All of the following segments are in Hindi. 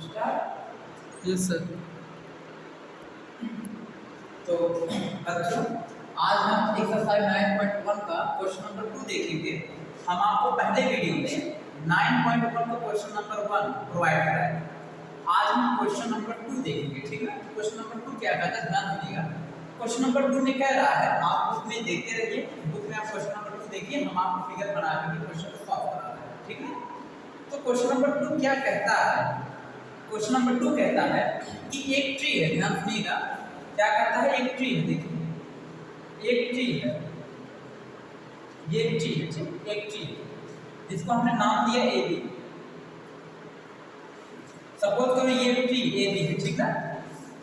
स्टार्ट। Yes sir. तो बच्चों, आज हम एक्सरसाइज 9.1 का क्वेश्चन नंबर 2 देखेंगे। हम आपको पहले वीडियो में 9.1 का क्वेश्चन नंबर 1 प्रोवाइड कराया है। आज हम क्वेश्चन नंबर 2 देखेंगे, ठीक है। क्वेश्चन नंबर 2 क्या कहता है, ध्यान दीजिएगा। क्वेश्चन नंबर 2 में कह रहा है, आप बुक में देखते रहिए, बुक में आप क्वेश्चन नंबर 2 देखिए, हम आपको फिगर बना के क्वेश्चन को सॉल्व करा रहे हैं, ठीक है। तो क्वेश्चन नंबर 2 क्या कहता है, क्वेश्चन नंबर 2 कहता है कि एक ट्री है, ध्यान सुनिएगा। क्या कहता है, एक ट्री है, देखिए एक ट्री है, ये ट्री है, ठीक, एक ट्री जिसको हमने नाम दिया ए बी। सपोज करो ये ट्री ए बी है, ठीक है।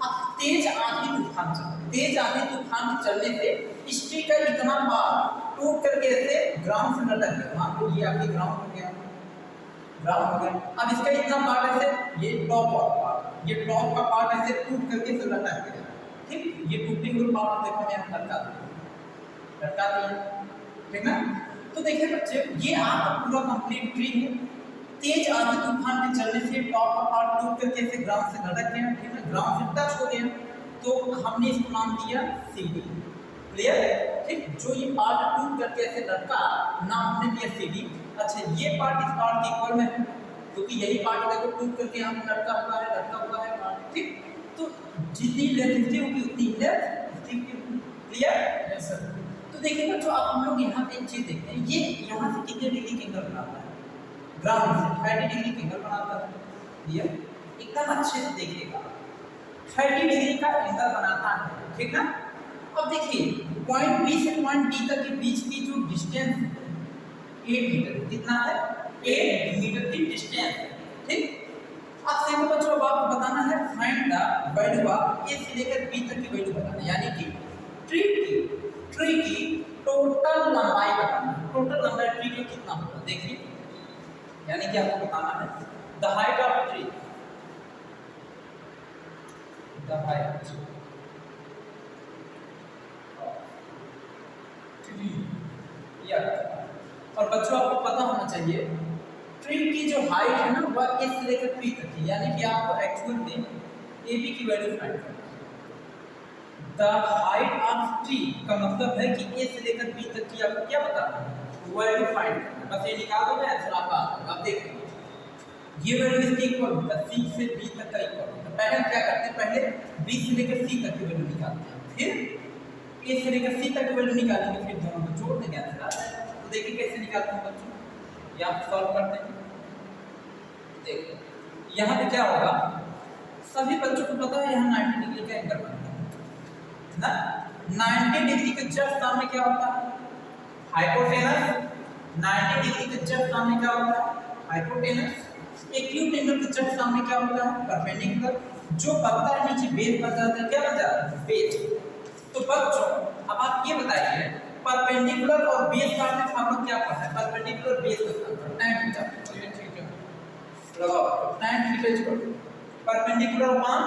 अब तेज आंधी तूफान चल, तेज आंधी तूफान चलने से इस ट्री का इतना पार्ट टूट करके ऐसे ग्राउंड से लटक गया। मान लो ये आपकी ग्राउंड हो गया, ग्राउंड हो गया। अब इसका इतना पार्ट ऐसे, ये टॉप पार्ट, ये टॉप का पार्ट ऐसे टूट करके ऐसे लटक गया, ठीक। ये टूटिंग हुई पार्ट देखो मैं लटका दिया, ठीक ना। तो देखिए बच्चे, ये आपका पूरा कंप्लीट ट्री है। तेज आंधी तूफान के चलने से टॉप का पार्ट टूट करके ऐसे ग्राउंड से लटक गया, ठीक है, ग्राउंड से टच हो गया। तो हमने इसको नाम दिया सीडी, क्लियर, ठीक। जो ये पार्ट टूट करके ऐसे लटका, नाम हमने दिया सीडी। अच्छा, ये पार्ट इस पार्ट के इक्वल में है, क्योंकि यही पार्ट देखो टूट करके यहाँ पे लटका हुआ है पार्ट, ठीक। तो जितनी लेंथ होगी उतनी लेंथ, क्लियर, यस सर। तो देखिए बच्चों, अब हम लोग यहाँ पे एक चीज देखते हैं, ये यहाँ से कितने डिग्री के एंगल बनाता है, ग्राउंड से 30 डिग्री के एंगल बनाता है। ये एकदम अच्छे से देखिएगा, 30 डिग्री का एंगल बनाता है, ठीक ना। अब देखिए पॉइंट बी से पॉइंट डी तक के बीच की जो डिस्टेंस 8 मीटर, कितना है, 8 मीटर की डिस्टेंस है, ठीक। अब देखो बच्चों, अब आपको बताना है फाइंड द वैल्यू ऑफ ए से लेकर बी तक की वैल्यू बताना है, यानी कि ट्री की टोटल लंबाई बताना है। टोटल लंबाई ट्री की कितना होगा, देखिए, यानी कि आपको बताना है the height of tree, the height tree, या और बच्चों आपको पता होना चाहिए ट्री की जो हाइट है ना, वह ए से लेकर पी तक है, यानी कि आपको एक्चुअल में ए बी की वैल्यू फाइंड करना है। द हाइट ऑफ ट्री का मतलब है कि ए से लेकर बी तक की आपको क्या बताना है, वैल्यू फाइंड करना है। बस ये निकाल दो, मैं आंसर आपका आप देख लीजिए। ये वैल्यू इसकी इक्वल होता है सी से बी तक का इक्वल होता है। पहले हम क्या करते हैं, पहले बी से लेकर सी तक की वैल्यू निकालते हैं, फिर ए से लेकर सी तक की वैल्यू निकालेंगे, फिर दोनों को जोड़ देंगे, आंसर आ जाएगा। तो देखिए कैसे निकालते हैं बच्चों, या सॉल्व करते हैं। देखो यहाँ पे क्या होगा, सभी बच्चों को पता है यहाँ 90 डिग्री का एंगल बनता है ना। 90 डिग्री के जस्ट सामने क्या होता है, हाइपोटेनस। 90 डिग्री के जस्ट सामने क्या होता है, हाइपोटेनस। एक्यूट एंगल के जस्ट सामने क्या होता है, परपेंडिकुलर। जो बनता है नीचे बेस बन जाता है, क्या बन जाता है, बेस। तो बच्चों अब आप ये बताइए, परपेंडिकुलर और बेस का आपने हम लोग क्या पढ़ा है, परपेंडिकुलर बेस का tan थीटा, लगाओ tan थीटा इक्वल परपेंडिकुलर मान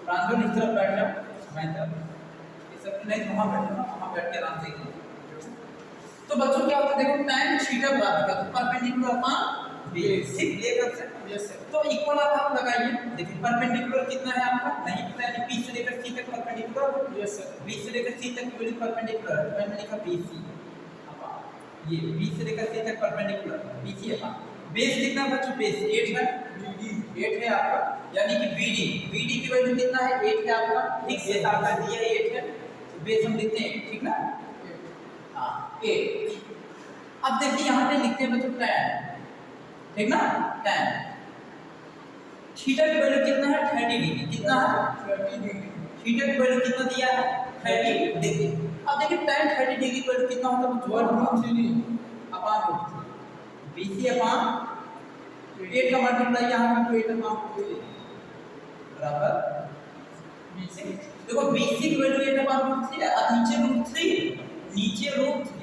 प्रांतों इस तरफ बैठ जाओ, मैं इधर इस सब नहीं, वहां बैठो ना, वहां बैठ के आराम से देखिए। तो बच्चों क्या होता है, देखो tan थीटा बराबर का, तो परपेंडिकुलर मान बेस, ठीक, लेकर से, यस सर। तो इक्वल आप लगाइए। देखिए परपेंडिकुलर कितना है आपका, नहीं पता, यानी बी से लेकर सी तक परपेंडिकुलर, यस सर। बी से लेकर सी तक की वैल्यू परपेंडिकुलर है, मैंने लिखा बीसी। ये बी से लेकर सी तक परपेंडिकुलर बीसी है। बेस कितना बच्चों, बेस 8 है, 8 है आपका, यानी कि बीडी की वैल्यू कितना है, 8 है आपका, ठीक। बेस आपका दिया 8 है, तो बेस हम लिखते हैं, ठीक ना, हाँ 8। अब देखिए यहाँ पे लिखते हैं बच्चों tan, ठीक ना, tan थीटा की वैल्यू कितना है, 30 डिग्री, कितना है, 30 डिग्री। थीटा की वैल्यू कितना दिया है, 30 डिग्री। अब देखिए tan 30 डिग्री की वैल्यू कितना होता है, 1/3 अपॉन BC अपॉन 8 का मल्टीप्लाई यहाँ पे 8 अपॉन बराबर BC। देखो BC की वैल्यू 8 अपॉन √3 है, अब नीचे √3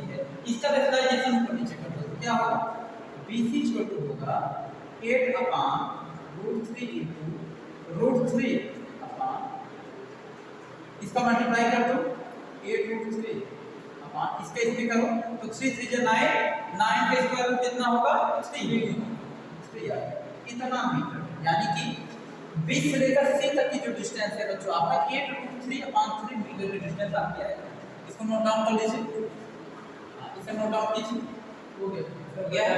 है, इसका फैक्टराइजेशन ऊपर नीचे कर दो, क्या होगा, BC होगा 8 अपॉन √3 into √3 अपॉन, इसका मल्टीप्लाई कर दो 8√3 अपॉन इसका इसमें करो, तो 3 3 जा 9, 9 का स्क्वायर रूट कितना होगा, 3 इतना मीटर। यानी कि बी से लेकर सी तक की जो डिस्टेंस है बच्चों आपका 8√3/3 मीटर की डिस्टेंस आपकी आएगी। इसको नोट डाउन कर लीजिए, इसे नोट डाउन कीजिए। हो गया है,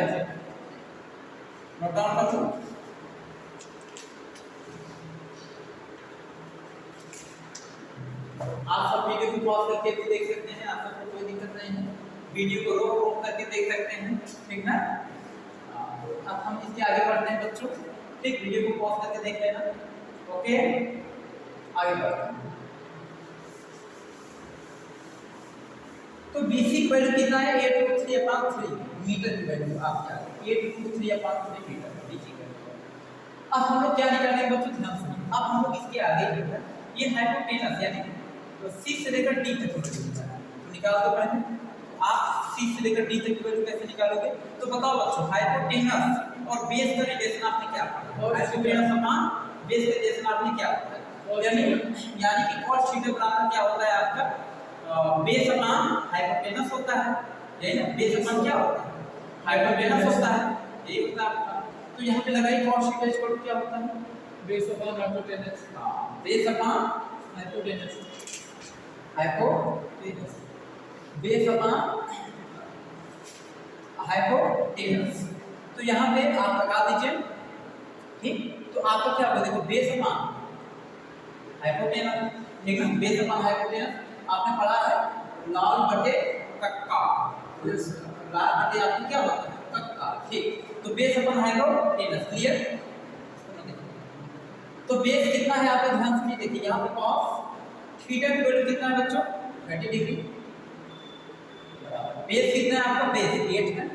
नोट डाउन कर लो। आप सब वीडियो को पॉज करके भी देख सकते हैं, आप सबको कोई दिक्कत नहीं है। वीडियो को रोक करके देख सकते हैं, ठीक ना। अब हम इसके आगे बढ़ते हैं बच्चों, ठीक। वीडियो को पॉज करके देख लेना, ओके। आगे बढ़ते हैं। तो BC की वैल्यू कितना है 8√3/3 मीटर की वैल्यू आपकी आ गई 8√3/3 मीटर BC की वैल्यू। अब हम लोग क्या निकालेंगे बच्चों, ध्यान सुनिए। अब हम लोग इसके आगे जो है ये हाइपोटेनस यानी तो C से लेकर D तक की वैल्यू निकालना है। तो निकाल दो पहले। आप C से लेकर D तक की वैल्यू कैसे निकालोगे, तो बताओ बच्चों हाइपोटेनस और बेस का रिलेशन आपने क्या पढ़ा, हाइपोटेनस अपॉन बेस का रिलेशन आपने क्या पढ़ा, यानी कि cos थीटा बराबर क्या होता है आपका बेस अपॉन हाइपोटेनस होता है, यही ना। बेस अपॉन क्या होता है, हाइपोटेनस होता है, यही होता है आपका। तो यहाँ पे लगाइए cos थीटा इक्वल टू क्या होता है, base upon hypotenuse. Base upon hypotenuse base upon hypotenuse. तो यहाँ पे आप लगा दीजिए, ठीक। तो आपका क्या होगा, देखो बेस अपॉन हाइपोटेनस, ठीक है। बेस अपॉन हाइपोटेनस आपने पढ़ा है लाल बटे कक्का, लाल बटे आपको क्या होता है कक्का, ठीक। तो बेस अपॉन हाइपोटेनस, क्लियर। तो बेस कितना है आपका ध्यान से देखिए, यहाँ पे cos थीटा की वैल्यू कितना है बच्चों 30 डिग्री। बेस कितना है आपका, बेस 8 है।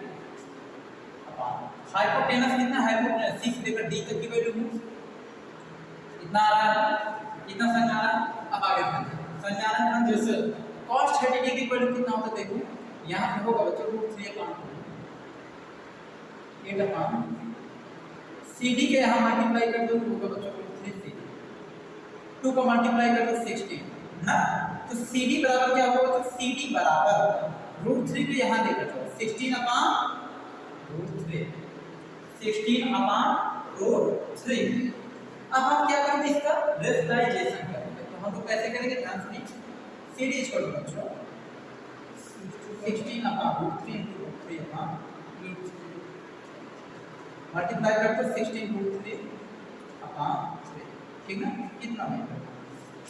हाइपोटेनस कितना, हाइपोटेनस 6 लेकर D तक की वैल्यू कितना आ रहा है, कितना साइन आ रहा है। अब आगे साइन आ रहा है जैसे cos 30 डिग्री की वैल्यू कितना होता है, देखो यहाँ पे होगा बच्चों √3/8 CD के यहाँ मल्टीप्लाई कर दो होगा बच्चों 3C, 2 को मल्टीप्लाई कर दो 16 ना। तो CD बराबर क्या होगा, तो CD बराबर √3 को यहाँ लेकर चलो 16/√3 16/√3। अब हम क्या करेंगे, इसका रेशनलाइजेशन करेंगे। तो हम लोग कैसे करेंगे, ध्यान सुनिए। CD इक्वल टू बच्चों 16/√3 मल्टीप्लाई करते 16√3/3, ठीक ना। कितना मीटर,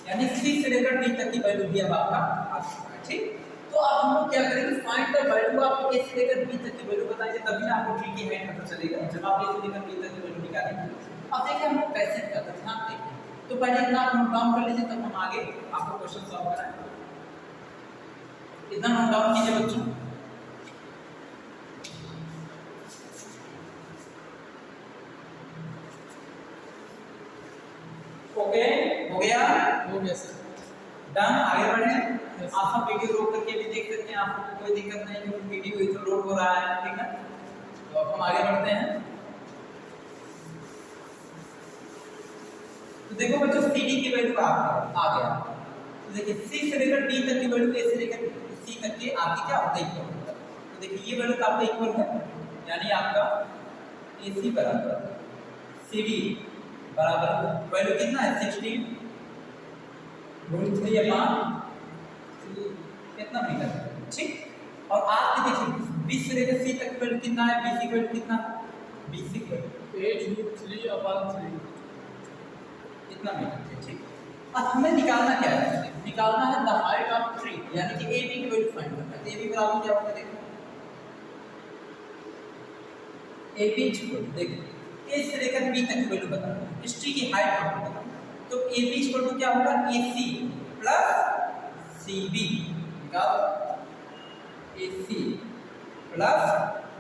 यानी C से लेकर D तक की वैल्यू भी अब आपका आ चुका है, ठीक। तो अब हम लोग क्या करेंगे, find the value of A से लेकर B तक की वैल्यू बताएंगे, तभी ना आपको ट्री की हाइट पता चलेगा जब आप A से लेकर B तक की वैल्यू निकालेंगे। अब देखिए हम लोग कैसे करते हैं, ध्यान देखिए। तो पहले इतना आप नोट डाउन कर लीजिए, तब हम आगे आपको क्वेश्चन सॉल्व कराएंगे। इतना नोट डाउन कीजिए बच्चों। ओके, हो गया सर, डन। आगे बढ़े। आप सब वीडियो रोक करके भी देख सकते हैं, आपको कोई दिक्कत नहीं है, वीडियो इधर रोक हो रहा है, ठीक है। तो अब हम आगे बढ़ते हैं। तो देखो बच्चों CD की वैल्यू आ गया। तो देखिए C से लेकर D तक की वैल्यू, A से लेकर C तक की आपकी क्या होता है, इक्वल होता है। तो देखिए ये वैल्यू आपका इक्वल है, यानी आपका AC बराबर CD बराबर वैल्यू कितना है 16 √3/3 कितना मीटर, ठीक। और आपके देखिए B से लेकर C तक वैल्यू कितना है, BC की वैल्यू कितना है, BC की वैल्यू 8√3/3 कितना मीटर है, ठीक। अब हमें निकालना क्या है, निकालना है द हाइट ऑफ ट्री, यानी कि AB की वैल्यू फाइंड करना है। तो AB बराबर क्या होगा, देखो AB देखो A से लेकर B तक की वैल्यू बताना है, इस ट्री की हाइट आपको बताना है। तो AB इक्वल टू क्या होगा, AC प्लस CB, निकालो AC प्लस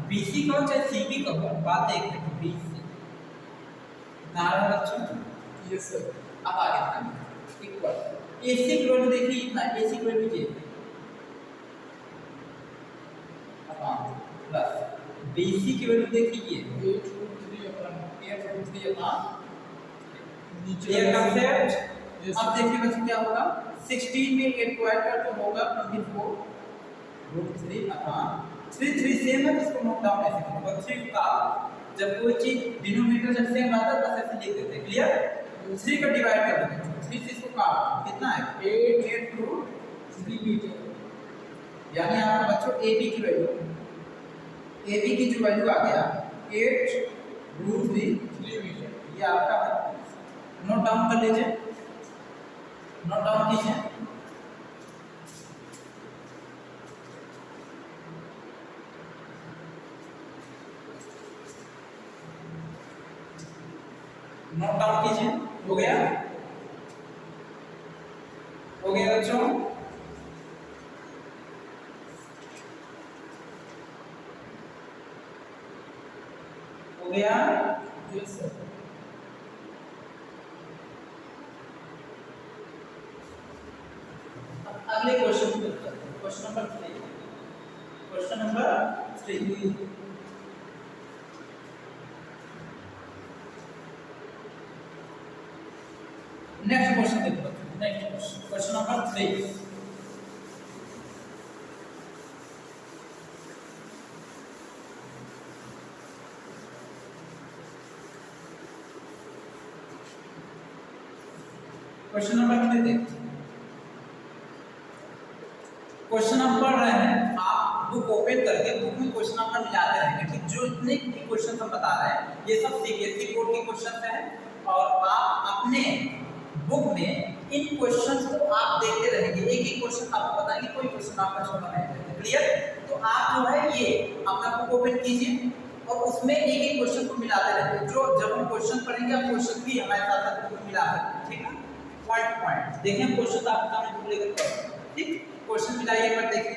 BC कौन सा CB का होगा, बात देख रहे हैं BC कितना आ रहा है बच्चों, यस सर। अब आगे बढ़ते इक्वल AC की वैल्यू देखिए इतना, AC की वैल्यू ये प्लस BC की वैल्यू देखिए 8√3/8 नीचे कंसेप्ट। अब देखिए बच्चों क्या होगा, 16 में 8 को ऐड कर तो होगा 24√3/3 3 सेम है, इसको नोट डाउन ऐसे होगा 3 का जब कोई चीज डिनोमिनेटर जब सेम रहता है बस ऐसे लिख देते हैं। क्लियर? 3 का डिवाइड कर देते हैं, 3 से इसको काट, कितना है 8 to 3 मीटर, यानी आपका बच्चों AB की वैल्यू, AB की जो वैल्यू आ गया 8√3 मीटर, ये आपका है। नोट डाउन कर लीजिए, नोट डाउन कीजिए। नोट डाउन कीजिए, हो गया? हो गया बच्चों? हो गया? Yes sir. अगले क्वेश्चन की तरफ चलते हैं। Question number 3, question number 3। Next question देखो, next question number 3। Question number 3 देखो, क्वेश्चन आप पढ़ रहे हैं, आप बुक ओपन करके बुक में क्वेश्चन आप मिलाते रहेंगे, ठीक? जो इतने भी क्वेश्चन हम बता रहे हैं ये सब सीबीएसई बोर्ड के क्वेश्चन हैं, और आप अपने बुक में इन क्वेश्चंस को आप देखते रहेंगे, एक एक क्वेश्चन आपको बताएंगे, कोई क्वेश्चन आपका छोड़ा नहीं रहेगा। क्लियर? तो आप जो है ये अपना बुक ओपन कीजिए और उसमें एक एक क्वेश्चन को मिलाते रहेंगे। जो जब हम क्वेश्चन पढ़ेंगे आप क्वेश्चन भी हमारे साथ बुक में मिला सकते हैं, ठीक है? पॉइंट पॉइंट देखिए, क्वेश्चन आपके सामने बुक लेकर पढ़ेंगे, ठीक? क्वेश्चन मिलाइए पर देखिए।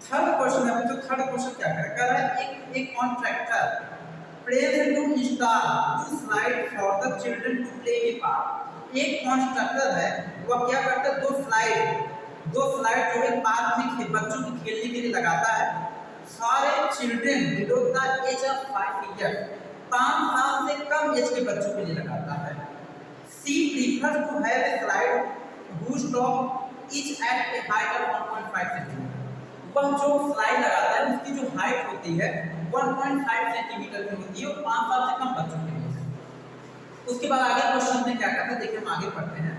थर्ड क्वेश्चन है, जो थर्ड क्वेश्चन क्या कर रहा है, एक contractor place to install two slide for the children to play in park. एक कॉन्स्ट्रक्टर है, वह क्या करता है, दो स्लाइड जो एक पार्क में बच्चों को खेलने के लिए लगाता है। सारे children below the age of 5 year, 5 साल से कम एज के बच्चों के लिए लगाता है। She prefers to have a slide whose top is at a height of 1.5 centimetre. वह जो स्लाइड लगाता है उसकी जो हाइट होती है 1.5 सेंटीमीटर की होती है, और 5 साल से कम बच्चों के लिए। उसके बाद आगे क्वेश्चन में क्या करते हैं, देखिए हम आगे पढ़ते हैं।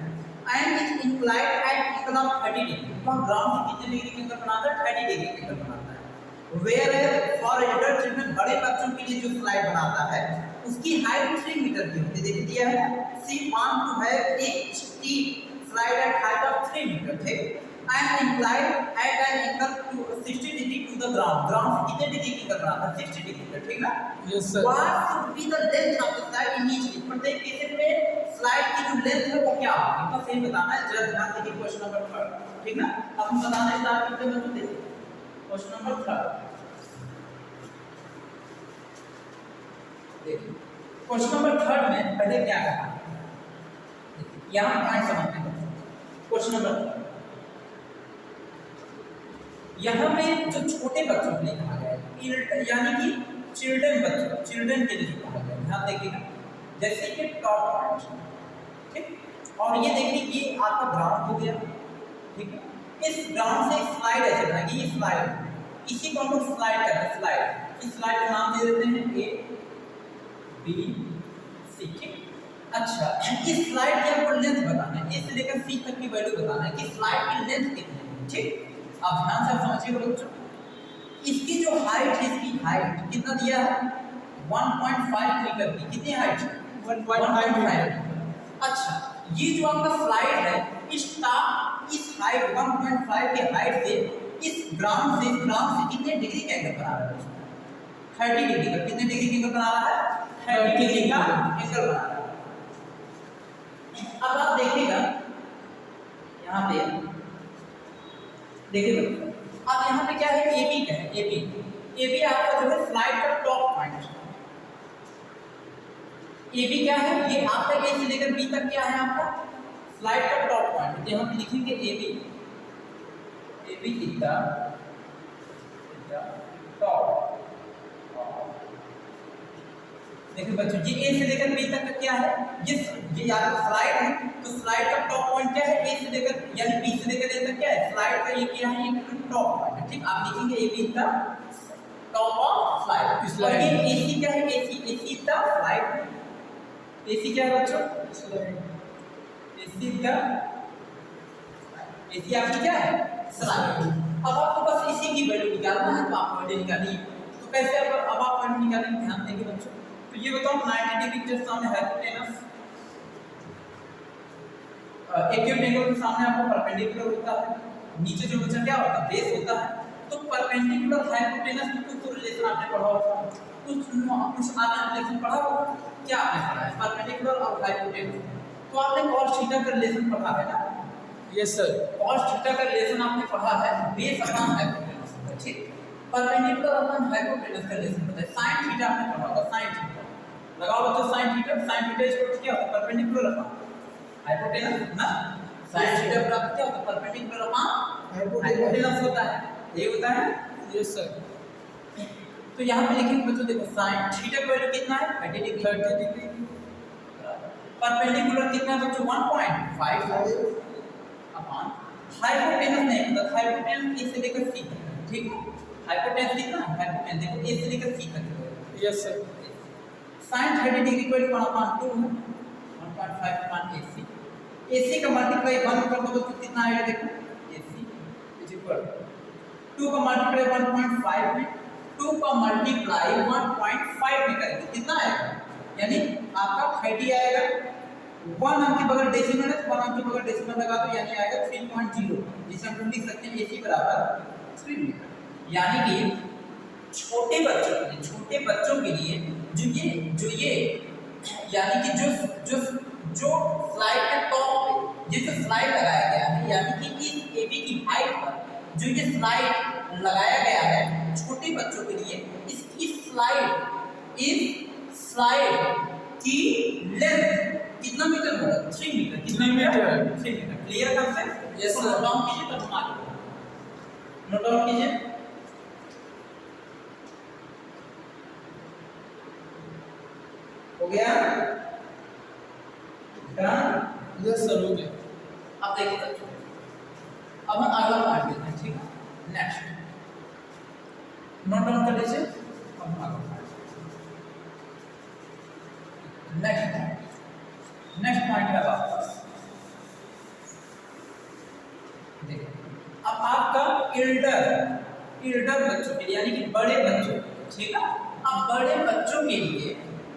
And is inclined at angle of 30 degree, वह ग्राउंड से कितने डिग्री के एंगल बनाता है, 30 डिग्री के एंगल बनाता है। वेयर फॉर एडल्ट चिल्ड्रन, बड़े बच्चों के लिए जो स्लाइड बनाता है उसकी हाइट 3 मीटर की होती है। देखिए दिया है, she want to have a steep slide at height of 3 meter, ठीक? And inclined at an angle to 60 degree to the ground. Ground से कितने डिग्री की एंगल बनाता है, 60 डिग्री का, ठीक ना? Yes sir. What should be the length of the slide in each case? प्रत्येक केस में स्लाइड की जो लेंथ है वो क्या होगी, तो सही बताना है। जरा ध्यान देखिए क्वेश्चन नंबर 3, ठीक ना? अब हम बताना स्टार्ट करते हैं बच्चों, देखिए क्वेश्चन नंबर 3 देखिए। क्वेश्चन नंबर 3 में पहले क्या कहा, यहाँ पॉइंट समझते हैं। क्वेश्चन नंबर, यहाँ पे जो छोटे बच्चों के लिए कहा गया है, यानी कि चिल्ड्रन बच्चों, चिल्ड्रन के लिए जो कहा गया है, ध्यान देखिएगा। जैसे कि टॉप पॉइंट, ठीक? और ये देखिए ये आपका ग्राउंड हो गया, ठीक है? इस ग्राउंड से एक स्लाइड ऐसे बनाएंगे, ये स्लाइड, इसी को हम लोग स्लाइड करते हैं। स्लाइड, इस स्लाइड का नाम दे देते हैं A B C, ठीक? अच्छा, इस स्लाइड की आपको लेंथ बताना है, ए से लेकर सी तक की वैल्यू बताना है कि स्लाइड की लेंथ कितनी है, ठीक? अब ध्यान से समझिएगा बच्चों, इसकी जो हाइट है, इसकी हाइट कितना दिया है, 1.5 मीटर की। कितनी हाइट है, 1.5। अच्छा, ये जो आपका स्लाइड है, इस हाइट 1.5 के हाइट से इस ग्राउंड से कितने डिग्री का एंगल बना रहा है, 30 डिग्री का। कितने डिग्री का एंगल बना रहा है, 30 डिग्री का एंगल बना रहा है। अब आप देखिएगा यहाँ पे, देखिए अब यहाँ पे क्या है, AB का है, AB आपका जो है स्लाइड का टॉप पॉइंट। AB क्या है, ये आपका A से लेकर B तक क्या है, आपका स्लाइड का टॉप पॉइंट। तो हम लिखेंगे AB कितना टॉप। देखिए बच्चों, ये A से लेकर B तक का क्या है, ये आपका स्लाइड है, तो स्लाइड का टॉप पॉइंट क्या है, A से लेकर यानी B से लेकर A तक क्या है, स्लाइड का ये क्या है, ये टॉप पॉइंट है, ठीक? आप लिखेंगे AB का टॉप ऑफ फ्लाइट। और ये एसी क्या है? AC the flight. एसी क्या है बच्चों? एसी द एसी आपकी क्या है? स्लाइड। अब आपको बस इसी की वैल्यू निकालना है, तो आप वैल्यू निकालिए। तो कैसे अब आप वैल्यू निकालेंगे, ध्यान देंगे बच्चों। तो ये बताओ 90 डिग्री के सामने हाइपोटेनस एक्यूट एंगल के सामने आपको परपेंडिकुलर होता है, नीचे जो बचा क्या होता है? बेस होता है। तो परपेंडिकुलर हाइपोटेनस की कुछ रिलेशन आपने पढ़ा होगा, कुछ आधा रिलेशन पढ़ा होगा। क्या आपने पढ़ा है? परपेंडिकुलर और हाइपोटेनस। तो आपने cos थीटा का रिलेशन पढ़ा है ना? Yes sir. cos थीटा का रिलेशन आपने पढ़ा है बेस अपॉन हाइपोटेनस का, ठीक। परपेंडिकुलर अपॉन हाइपोटेनस का रिलेशन पता है sin थीटा आपने पढ़ा होगा। sin थीटा लगाओ बच्चों, sin थीटा इक्वल क्या होता है? परपेंडिकुलर अपॉन हाइपोटेनस ना। sin थीटा प्राप्त क्या होता है? परपेंडिकुलर अपॉन हाइपोटेनस होता है, ये होता है। Yes sir. तो यहाँ पे लिखेंगे बच्चों, देखो sin थीटा का वैल्यू कितना है? 30 डिग्री। परपेंडिकुलर कितना है बच्चों? 1.5 अपॉन हाइपोटेनस नहीं पता, हाइपोटेनस ए से लेकर सी तक, ठीक। हाइपोटेनस कितना है? हाइपोटेनस देखो ए से लेकर सी तक है। Yes sir. sin 30 डिग्री को 1/2 है, 1.5 अपॉन AC। AC का मल्टीप्लाई 1 कर दो तो कितना आएगा? देखो AC इज इक्वल 2 का मल्टीप्लाई 1.5 में, 2 का मल्टीप्लाई 1.5 में करेंगे कितना आएगा? यानी आपका 30 आएगा। 1 अंक के बगैर डेसिमल है, 1 अंक के बगैर डेसिमल लगा दो, यानी आएगा 3.0, जिसे हम लिख सकते हैं AC बराबर 3 मीटर। यानी कि छोटे बच्चों के लिए जो ये यानी कि जो स्लाइड के टॉप पे ये जो स्लाइड लगाया गया है, यानी कि इस AB की हाइट पर जो ये स्लाइड लगाया गया है छोटे बच्चों के लिए, इस स्लाइड की लेंथ कितना मीटर होगा? 3 मीटर। कितना मीटर? 3 metre. Clear concept? Yes sir. Note down कीजिए, तब हम आगे नोट डाउन कीजिए। हो गया? डन? यस सर, हो गया। अब देखिए बच्चों, अब हम अगला पार्ट लेते हैं, ठीक है। नेक्स्ट नोट डाउन कर लीजिए। अब हम अगला पार्ट नेक्स्ट पॉइंट है आपका। देखिए अब आपका इल्डर बच्चों के लिए, यानी कि बड़े बच्चों, ठीक है। अब बड़े बच्चों के लिए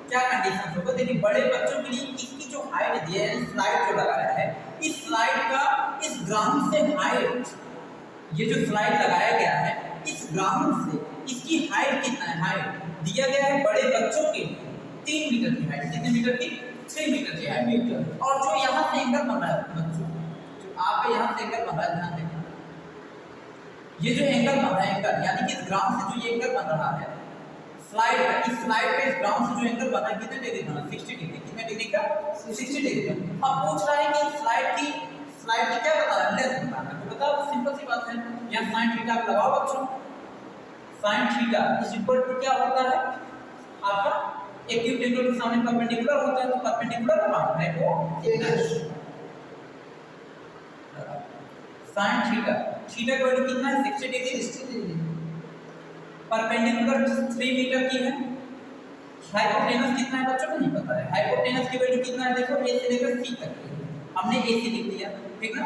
क्या कंडीशन होगा? देखिए बड़े बच्चों के लिए इसकी जो हाइट दी है, स्लाइड जो लगाया है, इस स्लाइड का इस ग्राउंड से हाइट, ये जो स्लाइड लगाया गया है इस ग्राउंड से इसकी हाइट कितना है? हाइट दिया गया है बड़े बच्चों के 3 मीटर की हाइट। कितने मीटर की? 3 मीटर की हाइट। और जो यहाँ से एंगल बन रहा है बच्चों, जो आपके यहाँ से एंगल बन रहा है, ध्यान देना, ये जो एंगल बन रहा है एंगल, यानी कि इस ग्राउंड से जो ये एंगल बन रहा है स्लाइड का, इस स्लाइड पे इस ग्राउंड से जो एंगल बना है कितने डिग्री बना? 60 डिग्री। कितने डिग्री का? 60 डिग्री। अब पूछ रहा है कि स्लाइड की क्या बता रहा है? लेंथ बता रहा है। तो बताओ, सिंपल सी बात है, यहाँ sin थीटा आप लगाओ बच्चों। sin theta is equal to क्या होता है आपका? एक्यूट एंगल के सामने परपेंडिकुलर होता है, तो perpendicular upon hypotenuse. sin theta का वैल्यू कितना है? 60 डिग्री। परपेंडिकुलर 3 मीटर की है। हाइपोटेनस कितना है बच्चों को नहीं पता है। हाइपोटेनस की वैल्यू कितना है? देखो ए से लेकर सी तक की है। हमने ए से लिख दिया, ठीक ना।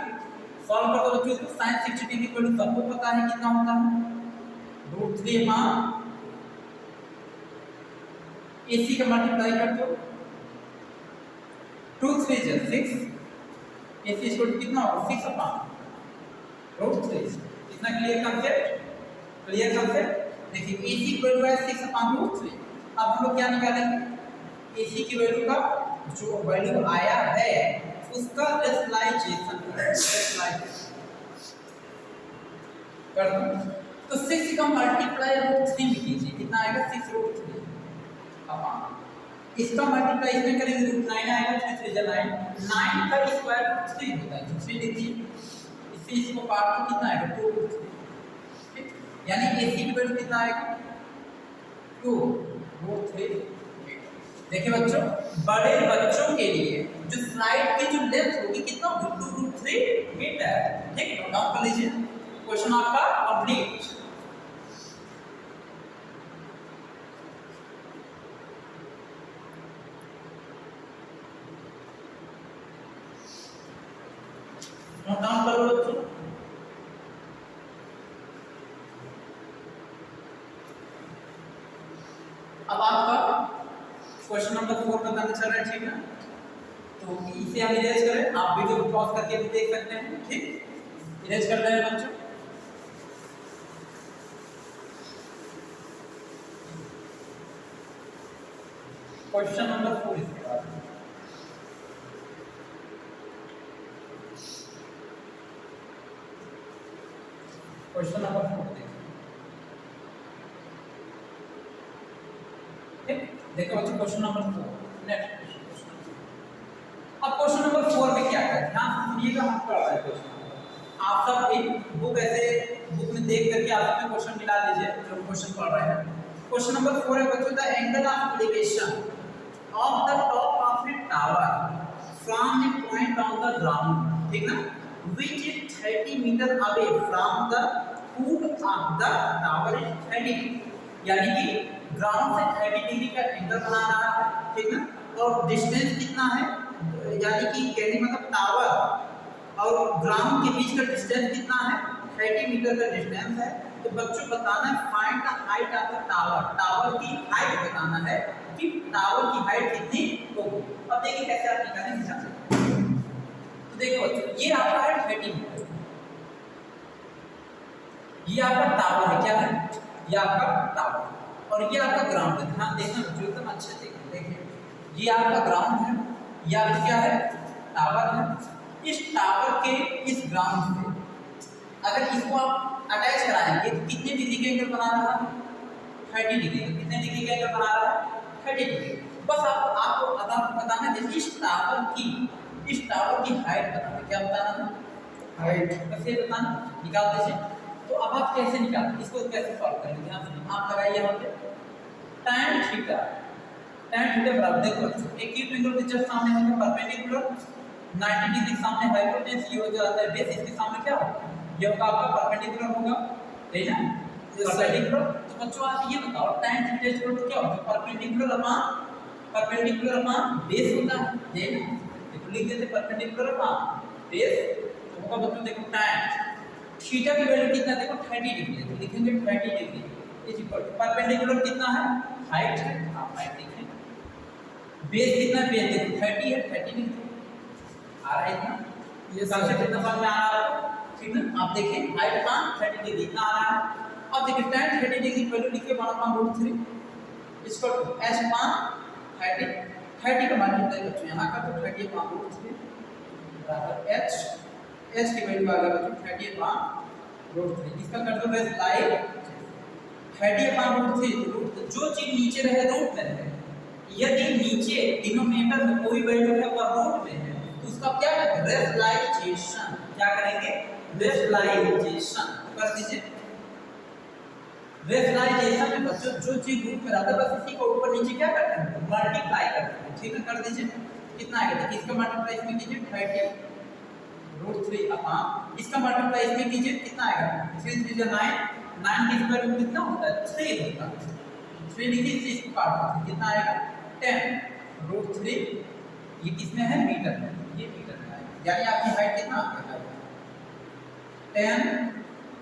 सॉल्व कर दो बच्चों इसको। sin 60 डिग्री की वैल्यू सबको पता है कितना होता है? √3 अपॉन AC का मल्टीप्लाई कर दो, 2 3 जा 6, AC इक्वल टू कितना होगा? 6 अपॉन √3। कितना क्लियर कंसेप्ट? Clear concept? देखिए AC की वैल्यू है 6 अपॉन √3। अब हम लोग क्या निकालेंगे? AC की वैल्यू का जो वैल्यू आया है उसका रेशनलाइजेशन कर दो। तो 6 का मल्टीप्लाई √3 में कीजिए, कितना आएगा? 6√3 अपॉन इसका मल्टीप्लाई इसमें करेंगे √9 आएगा, 3 3 जा 9 का स्क्वायर √3 होता है, 3 लिखिए। इससे इसको काट दो, कितना आएगा? 2√3, ठीक। यानी AC की वैल्यू कितना आएगा? 2√3। देखिए बच्चों, बड़े बच्चों के लिए जो स्लाइड की जो लेंथ होगी कितना होगी? 2√3 मीटर, ठीक। नोट डाउन कर लीजिए। क्वेश्चन आपका कंप्लीट। नोट डाउन कर लो बच्चों। अब आपका क्वेश्चन नंबर 4 बताना चल रहा है, ठीक है? तो इसे हम इरेज करें, आप वीडियो को पॉज करके भी देख सकते हैं, ठीक? इरेज कर रहे हैं बच्चों। क्वेश्चन नंबर 4 इसके बाद क्वेश्चन नंबर 4 देखिए, ठीक? देखो बच्चों क्वेश्चन नंबर 4, नेक्स्ट क्वेश्चन। अब क्वेश्चन नंबर 4 में क्या है, ध्यान सुनिएगा, हम पढ़ रहे हैं क्वेश्चन। आप सब एक बुक ऐसे बुक में देख करके आप अपने क्वेश्चन मिला लीजिए जो क्वेश्चन पढ़ रहे हैं। क्वेश्चन नंबर 4 है बच्चों, the angle of elevation of the top of a tower from a point on the ground, ठीक ना, which is 30 meter away from the foot of the tower is 30, यानी कि ग्राउंड से 30 डिग्री का एंगल बना रहा है, ठीक ना, और डिस्टेंस कितना है, यानी कि कहने मतलब टावर और ग्राउंड के बीच का डिस्टेंस कितना है, 30 मीटर का डिस्टेंस है। तो बच्चों बताना है find the height of the tower, tower की हाइट बताना है कि टावर की हाइट कितनी होगी। अब देखिए कैसे आप निकालेंगे ध्यान से। तो देखो बच्चों, ये आपका है 30 मीटर, ये आपका टावर है, क्या है, ये आपका टावर और ये आपका ग्राउंड है। ध्यान देखना बच्चों, एकदम अच्छे से देखिए, ये आपका ग्राउंड है, ये आपका क्या है, टावर है। इस टावर के इस ग्राउंड से अगर इसको आप अटैच कराएंगे तो कितने डिग्री का एंगल बना रहा है, 30 डिग्री। कितने डिग्री का एंगल बना रहा है, 30 डिग्री। बस आपको बताना है इस टावर की हाइट बताना, क्या बताना है, हाइट। कैसे बताना, निकाल दीजिए। तो अब आप कैसे निकालेंगे इसको, कैसे सॉल्व करेंगे, ध्यान से आप लगाइए यहाँ पे tan थीटा बराबर, देखो बच्चों एक्यूट एंगल के जस्ट सामने होगा परपेंडिकुलर 90 डिग्री सामने हाइपोटेन्यूज, ये हो जाता है बेस, इसके सामने क्या होगा, ये होगा आपका परपेंडिकुलर होगा, ठीक है ना, परपेंडिकुलर। तो बच्चों आप ये बताओ tan थीटा इक्वल टू क्या होगा, परपेंडिकुलर अपॉन बेस होता है, ये ना, तो लिख देते परपेंडिकुलर अपॉन बेस। तो होगा बच्चों देखो tan थीटा की वैल्यू कितना, देखो 30 डिग्री है, तो लिखेंगे 30 degree is equal to perpendicular कितना है, हाइट है, आप हाइट लिखें, बेस कितना है, बेस देखो 30 है, 30 डिग्री आ रहा है इतना, ये सबसे कितना समझ में आ रहा है, ठीक है। आप देखिए हाइट का 30 डिग्री इतना आ रहा है। अब देखिए tan 30 डिग्री की वैल्यू लिखिए 1/√3 इक्वल टू h पान 30 का मल्टीप्लाई बच्चों यहाँ का तो 30/√3 बराबर h की वैल्यू आ गई बच्चों 30/√3। इसका कर दो रेस लाइक 30/√3, जो चीज नीचे रहे रूट में रहे, यदि नीचे डिनोमिनेटर में कोई वैल्यू है वह रूट में है तो उसका क्या करेंगे, रेशनलाइजेशन, क्या करेंगे, रेशनलाइजेशन कर दीजिए। रेशनलाइजेशन में बच्चों जो चीज रूट में रहता है बस इसी को ऊपर नीचे क्या करते हैं, मल्टीप्लाई करते हैं, ठीक है, कर दीजिए। कितना आएगा, देखिए इसका मल्टीप्लाई इसमें कीजिए 30√3 अपॉन इसका मल्टीप्लाई इसमें कीजिए, कितना आएगा, 3 3 9 की स्क्वायर रूट कितना होता है, 3 होता है, 3 लिखिए, इसे इसको काट दीजिए, कितना आएगा 10√3, ये किसमें है, मीटर में, ये मीटर में आएगा, यानी आपकी हाइट कितना आ गया, 10